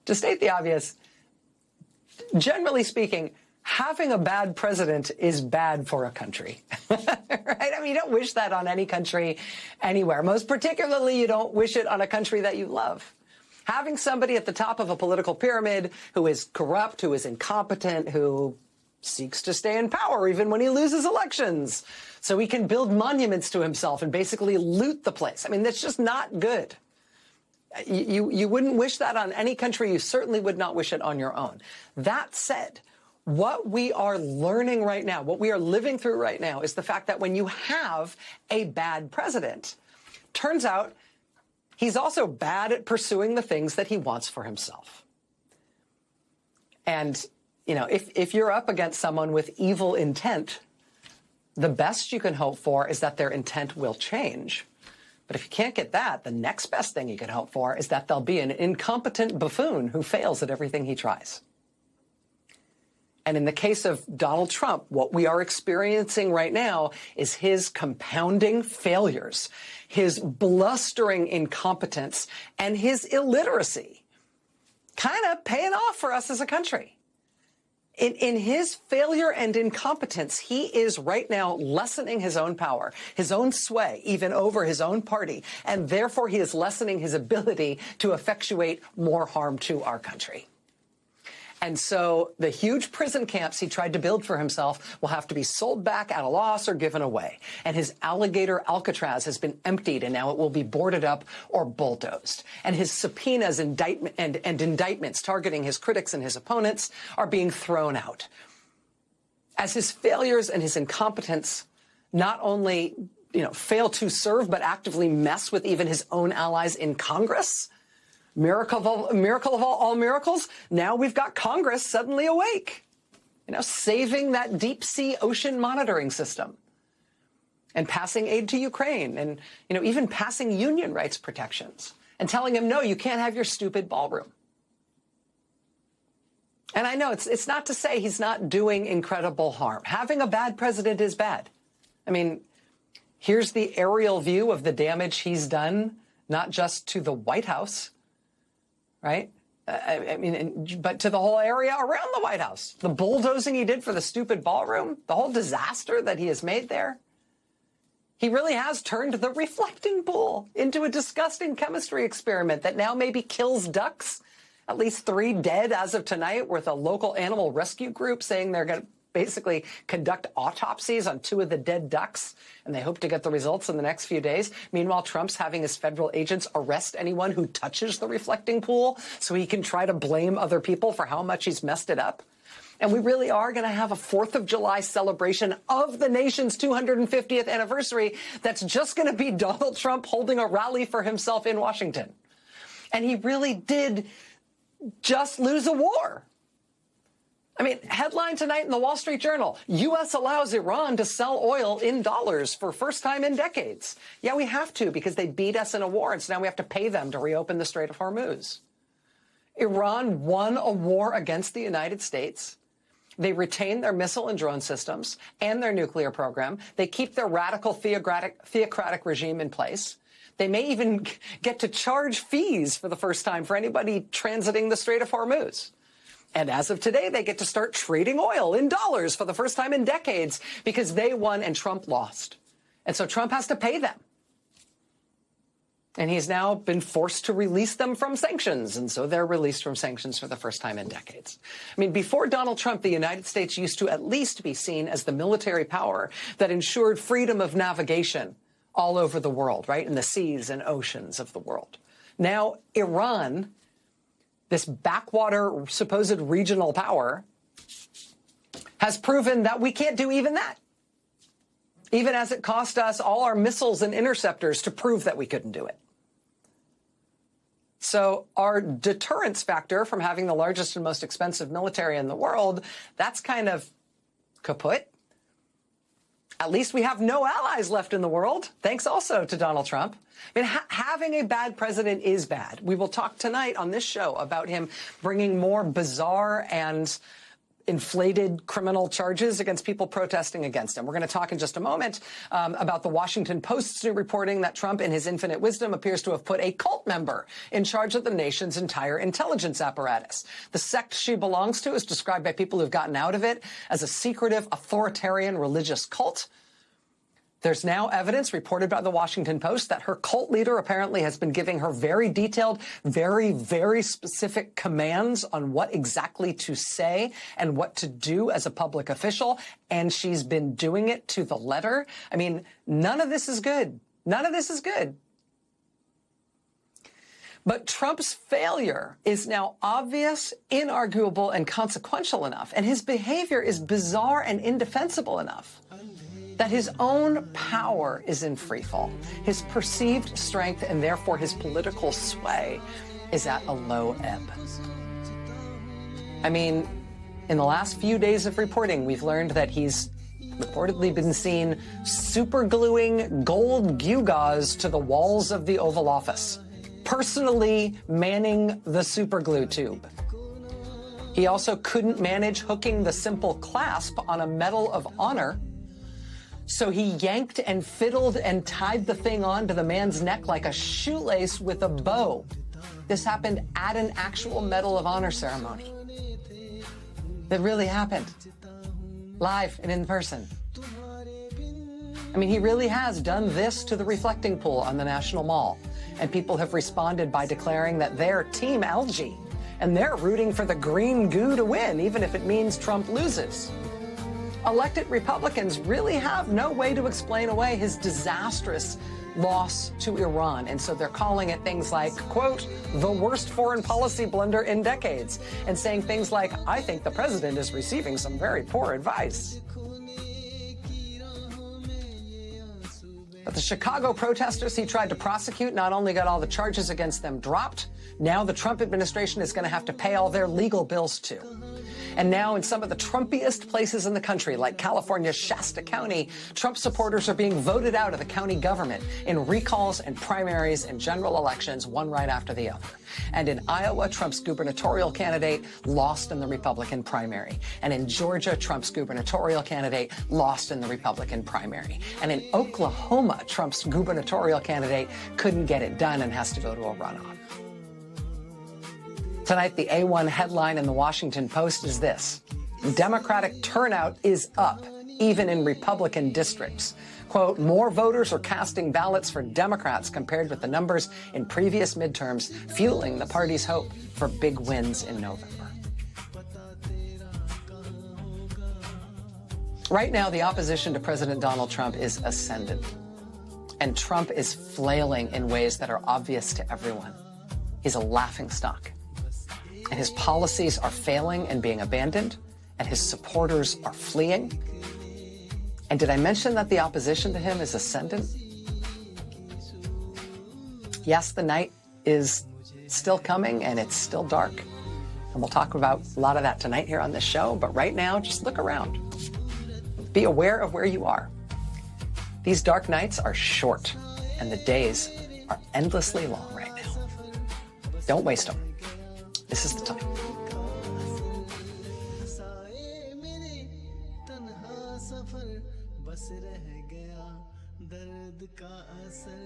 to state the obvious, generally speaking, having a bad president is bad for a country, right? I mean, you don't wish that on any country anywhere. Most particularly, you don't wish it on a country that you love. Having somebody at the top of a political pyramid who is corrupt, who is incompetent, who seeks to stay in power even when he loses elections, so he can build monuments to himself and basically loot the place. I mean, that's just not good. You wouldn't wish that on any country. You certainly would not wish it on your own. That said, what we are learning right now, what we are living through right now, is the fact that when you have a bad president, turns out he's also bad at pursuing the things that he wants for himself. And, you know, if you're up against someone with evil intent, the best you can hope for is that their intent will change. But if you can't get that, the next best thing you can hope for is that there'll be an incompetent buffoon who fails at everything he tries. And in the case of Donald Trump, what we are experiencing right now is his compounding failures, his blustering incompetence, and his illiteracy kind of paying off for us as a country. In his failure and incompetence, he is right now lessening his own power, his own sway, even over his own party, and therefore he is lessening his ability to effectuate more harm to our country. And so the huge prison camps he tried to build for himself will have to be sold back at a loss or given away. And his alligator Alcatraz has been emptied, and now it will be boarded up or bulldozed. And his subpoenas and indictments targeting his critics and his opponents are being thrown out. As his failures and his incompetence not only, fail to serve, but actively mess with even his own allies in Congress, miracle of all miracles, now we've got Congress suddenly awake, saving that deep sea ocean monitoring system and passing aid to Ukraine and, even passing union rights protections and telling him, no, you can't have your stupid ballroom. And I know it's not to say he's not doing incredible harm. Having a bad president is bad. I mean, here's the aerial view of the damage he's done, not just to the White House, right? But to the whole area around the White House. The bulldozing he did for the stupid ballroom, the whole disaster that he has made there. He really has turned the reflecting pool into a disgusting chemistry experiment that now maybe kills ducks. At least 3 dead as of tonight, with a local animal rescue group saying they're going to basically conduct autopsies on 2 of the dead ducks, and they hope to get the results in the next few days. Meanwhile, Trump's having his federal agents arrest anyone who touches the reflecting pool so he can try to blame other people for how much he's messed it up. And we really are going to have a 4th of July celebration of the nation's 250th anniversary that's just going to be Donald Trump holding a rally for himself in Washington. And he really did just lose a war. I mean, headline tonight in the Wall Street Journal, U.S. allows Iran to sell oil in dollars for first time in decades. Yeah, we have to, because they beat us in a war, and so now we have to pay them to reopen the Strait of Hormuz. Iran won a war against the United States. They retain their missile and drone systems and their nuclear program. They keep their radical theocratic regime in place. They may even get to charge fees for the first time for anybody transiting the Strait of Hormuz. And as of today, they get to start trading oil in dollars for the first time in decades because they won and Trump lost. And so Trump has to pay them. And he's now been forced to release them from sanctions. And so they're released from sanctions for the first time in decades. I mean, before Donald Trump, the United States used to at least be seen as the military power that ensured freedom of navigation all over the world, right? In the seas and oceans of the world. Now, Iran, this backwater supposed regional power, has proven that we can't do even that, even as it cost us all our missiles and interceptors to prove that we couldn't do it. So our deterrence factor from having the largest and most expensive military in the world, that's kind of kaput. At least we have no allies left in the world, thanks also to Donald Trump. I mean, having a bad president is bad. We will talk tonight on this show about him bringing more bizarre and inflated criminal charges against people protesting against him. We're going to talk in just a moment about the Washington Post's new reporting that Trump, in his infinite wisdom, appears to have put a cult member in charge of the nation's entire intelligence apparatus. The sect she belongs to is described by people who've gotten out of it as a secretive, authoritarian religious cult. There's now evidence reported by the Washington Post that her cult leader apparently has been giving her very detailed, very, very specific commands on what exactly to say and what to do as a public official, and she's been doing it to the letter. I mean, none of this is good. None of this is good. But Trump's failure is now obvious, inarguable, and consequential enough, and his behavior is bizarre and indefensible enough that his own power is in freefall. His perceived strength and therefore his political sway is at a low ebb. I mean, in the last few days of reporting, we've learned that he's reportedly been seen supergluing gold gewgaws to the walls of the Oval Office, personally manning the superglue tube. He also couldn't manage hooking the simple clasp on a Medal of Honor, so he yanked and fiddled and tied the thing onto the man's neck like a shoelace with a bow. This happened at an actual Medal of Honor ceremony. It really happened. Live and in person. I mean, he really has done this to the reflecting pool on the National Mall. And people have responded by declaring that they're Team Algae. And they're rooting for the green goo to win, even if it means Trump loses. Elected Republicans really have no way to explain away his disastrous loss to Iran. And so they're calling it things like, quote, the worst foreign policy blunder in decades, and saying things like, I think the president is receiving some very poor advice. But the Chicago protesters he tried to prosecute not only got all the charges against them dropped, now the Trump administration is going to have to pay all their legal bills too. And now in some of the Trumpiest places in the country, like California's Shasta County, Trump supporters are being voted out of the county government in recalls and primaries and general elections, one right after the other. And in Iowa, Trump's gubernatorial candidate lost in the Republican primary. And in Georgia, Trump's gubernatorial candidate lost in the Republican primary. And in Oklahoma, Trump's gubernatorial candidate couldn't get it done and has to go to a runoff. Tonight, the A1 headline in the Washington Post is this: Democratic turnout is up, even in Republican districts. Quote, more voters are casting ballots for Democrats compared with the numbers in previous midterms, fueling the party's hope for big wins in November. Right now, the opposition to President Donald Trump is ascendant, and Trump is flailing in ways that are obvious to everyone. He's a laughingstock. And his policies are failing and being abandoned, and his supporters are fleeing. And did I mention that the opposition to him is ascendant? Yes, the night is still coming, and it's still dark. And we'll talk about a lot of that tonight here on this show. But right now, just look around. Be aware of where you are. These dark nights are short, and the days are endlessly long right now. Don't waste them. This is the time. दर्द का असर